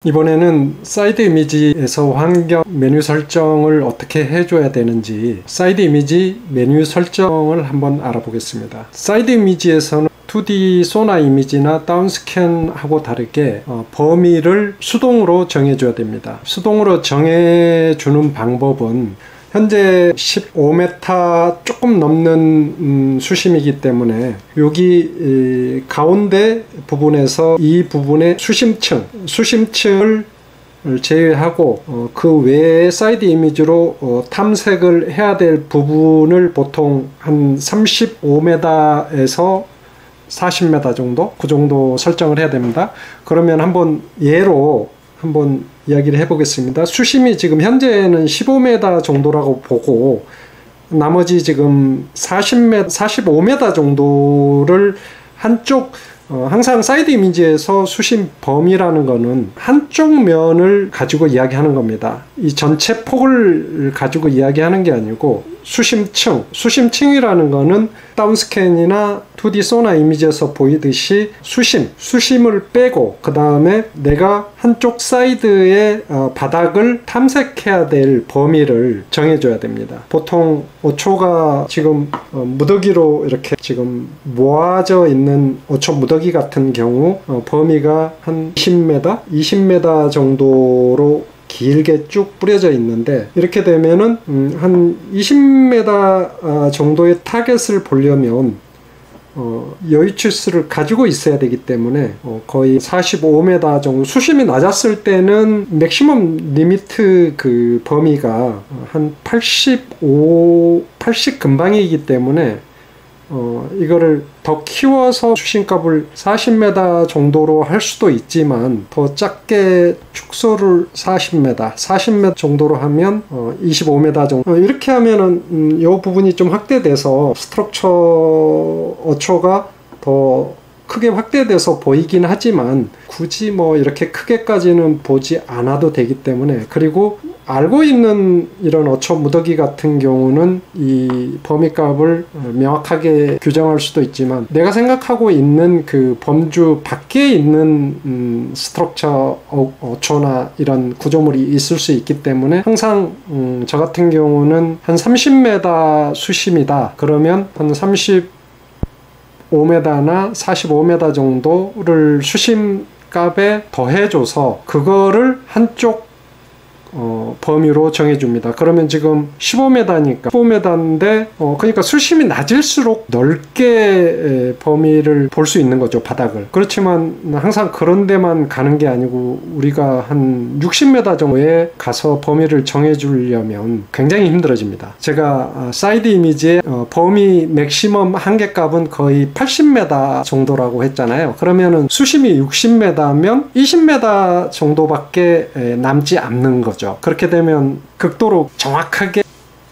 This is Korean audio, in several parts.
이번에는 사이드 이미지에서 환경 메뉴 설정을 어떻게 해줘야 되는지 사이드 이미지 메뉴 설정을 한번 알아보겠습니다. 사이드 이미지에서는 2D 소나 이미지나 다운스캔하고 다르게 범위를 수동으로 정해줘야 됩니다. 수동으로 정해주는 방법은 현재 15m 조금 넘는 수심이기 때문에 여기 가운데 부분에서 이 부분의 수심층을 제외하고 그 외에 사이드 이미지로 탐색을 해야 될 부분을 보통 한 35m에서 40m 정도? 그 정도 설정을 해야 됩니다. 그러면 한번 예로 한번 이야기를 해보겠습니다. 수심이 지금 현재는 15m 정도라고 보고 나머지 지금 40m, 45m 정도를 한쪽 항상 사이드 이미지에서 수심 범위라는 거는 한쪽 면을 가지고 이야기하는 겁니다. 이 전체 폭을 가지고 이야기하는 게 아니고 수심층이라는 거는 다운스캔이나 2D 소나 이미지에서 보이듯이 수심을 빼고 그 다음에 내가 한쪽 사이드의 바닥을 탐색해야 될 범위를 정해줘야 됩니다. 보통 어초가 지금 무더기로 이렇게 지금 모아져 있는 어초 무더기 같은 경우 범위가 한 20m 정도로 길게 쭉 뿌려져 있는데 이렇게 되면은 한 20m 정도의 타겟을 보려면 여유추스를 가지고 있어야 되기 때문에 거의 45m 정도 수심이 낮았을 때는 맥시멈 리미트 그 범위가 한 80 근방이기 때문에 이거를 더 키워서 수심값을 40m 정도로 할 수도 있지만 더 작게 축소를 40m 정도로 하면 25m 정도 이렇게 하면은 이 부분이 좀 확대돼서 스트럭처 어초가 더 크게 확대돼서 보이긴 하지만 굳이 뭐 이렇게 크게까지는 보지 않아도 되기 때문에 그리고 알고 있는 이런 어초 무더기 같은 경우는 이 범위값을 명확하게 규정할 수도 있지만 내가 생각하고 있는 그 범주 밖에 있는 스트럭처 어초나 이런 구조물이 있을 수 있기 때문에 항상 저 같은 경우는 한 30m 수심이다 그러면 한 35m나 45m 정도를 수심값에 더해줘서 그거를 한쪽 범위로 정해줍니다. 그러면 지금 15m니까 15m인데 그러니까 수심이 낮을수록 넓게 범위를 볼 수 있는 거죠. 바닥을. 그렇지만 항상 그런 데만 가는 게 아니고 우리가 한 60m 정도에 가서 범위를 정해주려면 굉장히 힘들어집니다. 제가 사이드 이미지의 범위 맥시멈 한계값은 거의 80m 정도라고 했잖아요. 그러면은 수심이 60m면 20m 정도밖에 남지 않는 거죠. 그렇게 되면 극도로 정확하게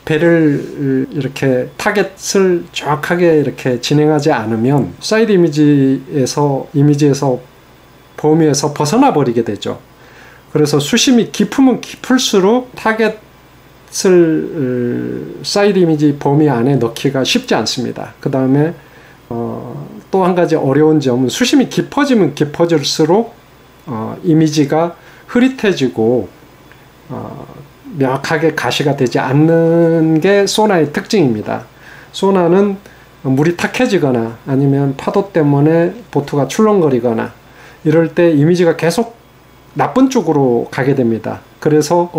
배를 이렇게 타겟을 정확하게 이렇게 진행하지 않으면 사이드 이미지에서 범위에서 벗어나 버리게 되죠. 그래서 수심이 깊으면 깊을수록 타겟을 사이드 이미지 범위 안에 넣기가 쉽지 않습니다. 그 다음에 또 한 가지 어려운 점은 수심이 깊어지면 깊어질수록 이미지가 흐릿해지고 명확하게 가시가 되지 않는 게 소나의 특징입니다. 소나는 물이 탁해지거나 아니면 파도 때문에 보트가 출렁거리거나 이럴 때 이미지가 계속 나쁜 쪽으로 가게 됩니다. 그래서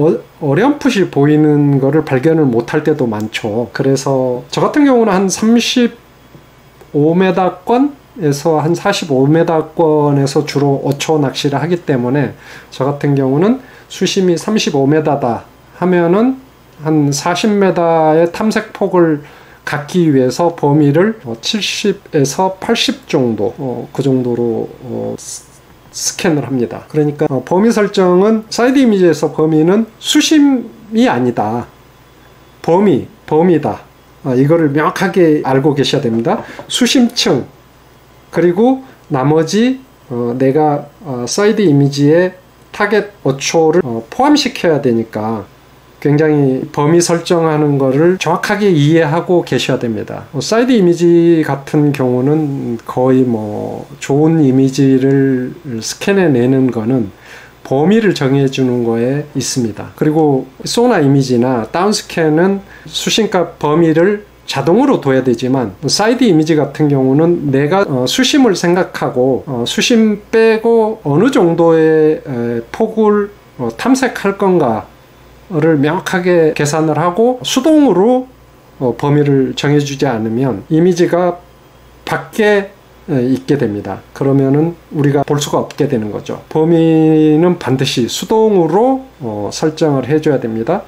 어렴풋이 보이는 거를 발견을 못할 때도 많죠. 그래서 저 같은 경우는 한 35m권 에서 한 45m권에서 주로 어초 낚시를 하기 때문에 저 같은 경우는 수심이 35m다 하면은 한 40m의 탐색폭을 갖기 위해서 범위를 70에서 80 정도 그 정도로 스캔을 합니다. 그러니까 범위 설정은 사이드 이미지에서 범위는 수심이 아니다. 범위다. 이거를 명확하게 알고 계셔야 됩니다. 수심층 그리고 나머지 내가 사이드 이미지에 타겟 어초를 포함시켜야 되니까 굉장히 범위 설정하는 거를 정확하게 이해하고 계셔야 됩니다. 사이드 이미지 같은 경우는 거의 뭐 좋은 이미지를 스캔해내는 거는 범위를 정해주는 거에 있습니다. 그리고 소나 이미지나 다운스캔은 수심값 범위를 자동으로 둬야 되지만 사이드 이미지 같은 경우는 내가 수심을 생각하고 수심 빼고 어느 정도의 폭을 탐색할 건가를 명확하게 계산을 하고 수동으로 범위를 정해주지 않으면 이미지가 밖에 있게 됩니다. 그러면은 우리가 볼 수가 없게 되는 거죠. 범위는 반드시 수동으로 설정을 해줘야 됩니다.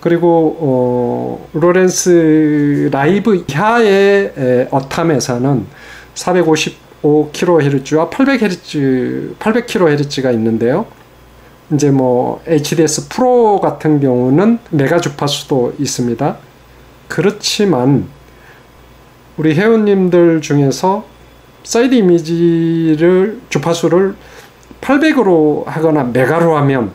그리고 로렌스 라이브 이하의 어탐에서는 455kHz와 800kHz가 있는데요. 이제 뭐 HDS 프로 같은 경우는 메가 주파수도 있습니다. 그렇지만 우리 회원님들 중에서 사이드 이미지를 주파수를 800으로 하거나 메가로 하면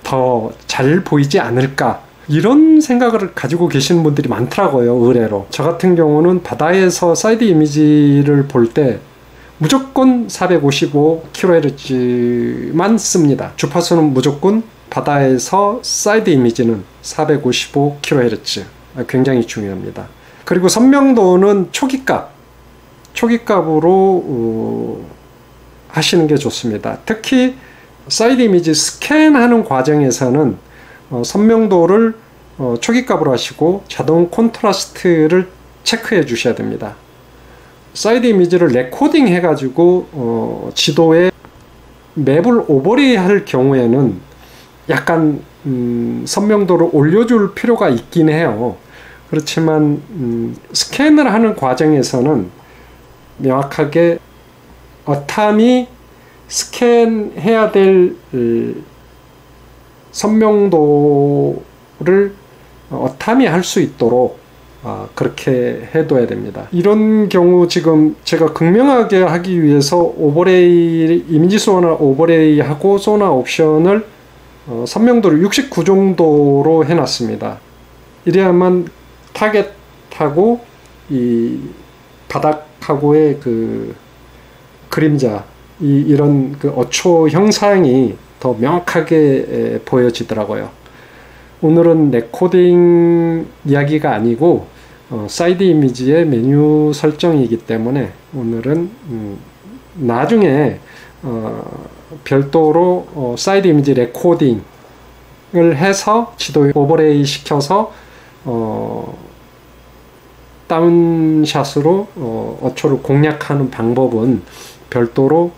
더 잘 보이지 않을까, 이런 생각을 가지고 계시는 분들이 많더라고요. 의외로 저 같은 경우는 바다에서 사이드 이미지를 볼 때 무조건 455kHz만 씁니다. 주파수는 무조건 바다에서 사이드 이미지는 455kHz, 굉장히 중요합니다. 그리고 선명도는 초기값으로 하시는 게 좋습니다. 특히 사이드 이미지 스캔하는 과정에서는 선명도를 초기값으로 하시고 자동 콘트라스트를 체크해 주셔야 됩니다. 사이드 이미지를 레코딩 해가지고 지도에 맵을 오버레이 할 경우에는 약간 선명도를 올려줄 필요가 있긴 해요. 그렇지만 스캔을 하는 과정에서는 명확하게 어탐이 스캔해야 될 선명도를 어탐이 할 수 있도록 그렇게 해둬야 됩니다. 이런 경우 지금 제가 극명하게 하기 위해서 오버레이, 이미지 소나 오버레이 하고 소나 옵션을 선명도를 69 정도로 해놨습니다. 이래야만 타겟하고 이 바닥하고의 그 그림자, 이런 그 어초 형상이 더 명확하게 보여지더라고요. 오늘은 레코딩 이야기가 아니고 사이드 이미지의 메뉴 설정이기 때문에 오늘은 나중에 별도로 사이드 이미지 레코딩을 해서 지도에 오버레이 시켜서 다운샷으로 어초를 공략하는 방법은 별도로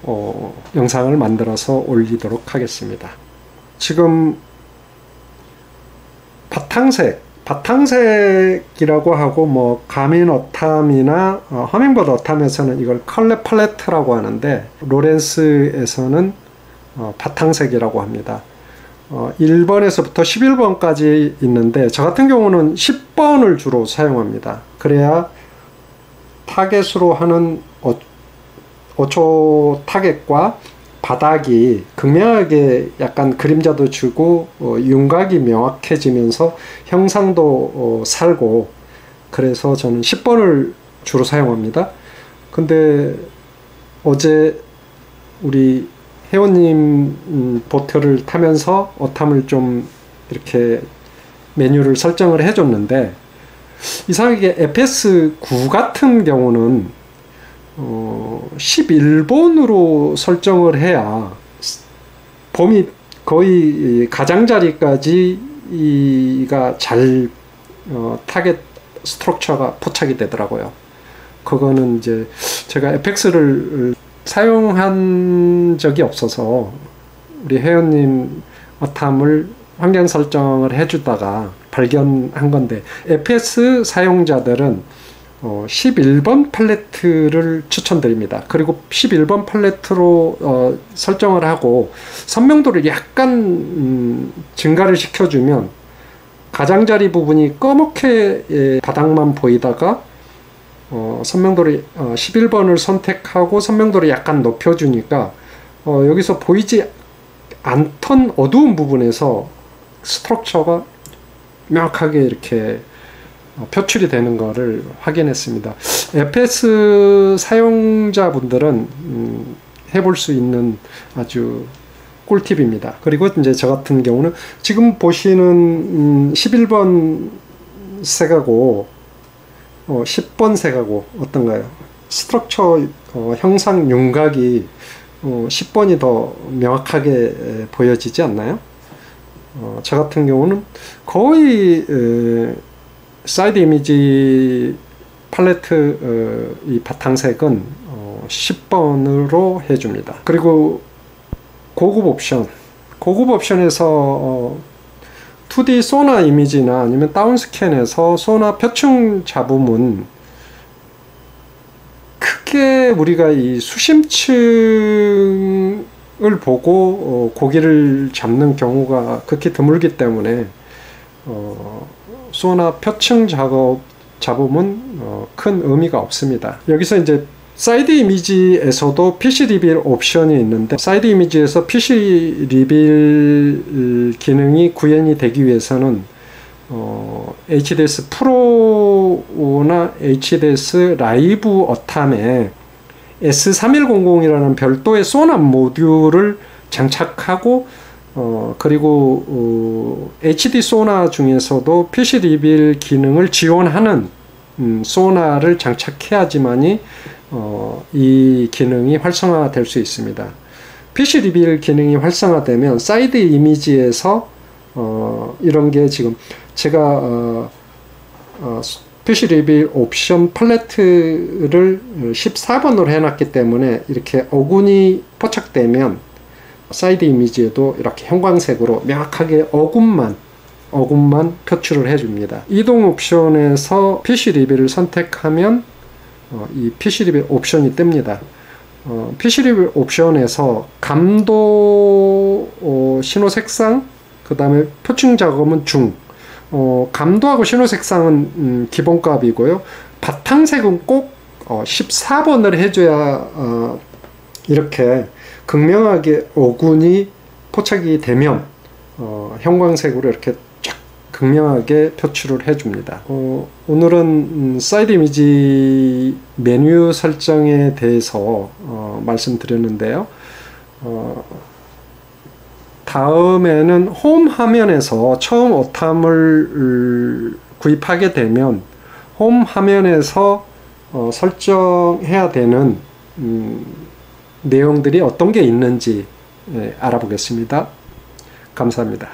영상을 만들어서 올리도록 하겠습니다. 지금 바탕색이라고 하고 뭐 가민 어탐이나 허밍버드 어탐에서는 이걸 컬러 팔레트라고 하는데 로렌스에서는 바탕색이라고 합니다. 1번에서부터 11번까지 있는데 저 같은 경우는 10번을 주로 사용합니다. 그래야 타겟으로 하는 어초 타겟과 바닥이 극명하게 약간 그림자도 주고 윤곽이 명확해지면서 형상도 살고, 그래서 저는 10번을 주로 사용합니다. 근데 어제 우리 회원님 보트를 타면서 어탐을 좀 이렇게 메뉴를 설정을 해줬는데 이상하게 FS9 같은 경우는 11번으로 설정을 해야 범위 거의 가장자리까지가 잘 타겟 스트럭처가 포착이 되더라고요. 그거는 이제 제가 FX를 사용한 적이 없어서 우리 회원님 어탐을 환경 설정을 해주다가 발견한 건데, FS 사용자들은 11번 팔레트를 추천드립니다. 그리고 11번 팔레트로 설정을 하고 선명도를 약간 증가를 시켜주면 가장자리 부분이 꺼멓게 바닥만 보이다가 선명도를 11번을 선택하고 선명도를 약간 높여주니까 여기서 보이지 않던 어두운 부분에서 스트럭처가 명확하게 이렇게 표출이 되는 것을 확인했습니다. FS 사용자분들은 해볼 수 있는 아주 꿀팁입니다. 그리고 이제 저 같은 경우는 지금 보시는 11번 색하고 10번 색하고 어떤가요? 스트럭처 형상 윤곽이 10번이 더 명확하게 보여지지 않나요? 저 같은 경우는 거의 사이드 이미지 팔레트 이 바탕색은 10번으로 해줍니다. 그리고 고급 옵션에서 2D 소나 이미지나 아니면 다운스캔에서 소나 표층 잡음은 크게 우리가 이 수심층을 보고 고기를 잡는 경우가 극히 드물기 때문에 소나 표층 잡음은 큰 의미가 없습니다. 여기서 이제 사이드 이미지에서도 PC 리빌 옵션이 있는데, 사이드 이미지에서 PC 리빌 기능이 구현이 되기 위해서는 HDS 프로나 HDS 라이브 어탐에 S3100이라는 별도의 소나 모듈을 장착하고 그리고 HD 소나 중에서도 PC 리빌 기능을 지원하는 소나를 장착해야지만이 이 기능이 활성화될 수 있습니다. PC 리빌 기능이 활성화되면 사이드 이미지에서 이런 게 지금 제가 PC 리빌 옵션 팔레트를 14번으로 해놨기 때문에 이렇게 어군이 포착되면 사이드 이미지에도 이렇게 형광색으로 명확하게 어군만 표출을 해줍니다. 이동 옵션에서 PC 리빌을 선택하면 이 PC 리빌 옵션이 뜹니다. PC 리빌 옵션에서 감도 신호 색상, 그 다음에 표층 작업은 중, 감도하고 신호 색상은 기본값이고요. 바탕색은 꼭 14번을 해줘야 이렇게 극명하게 어군이 포착이 되면 형광색으로 이렇게 쫙 극명하게 표출을 해줍니다. 오늘은 사이드 이미지 메뉴 설정에 대해서 말씀드렸는데요. 다음에는 홈 화면에서 처음 어탐을 구입하게 되면 홈 화면에서 설정해야 되는 내용들이 어떤 게 있는지 알아보겠습니다. 감사합니다.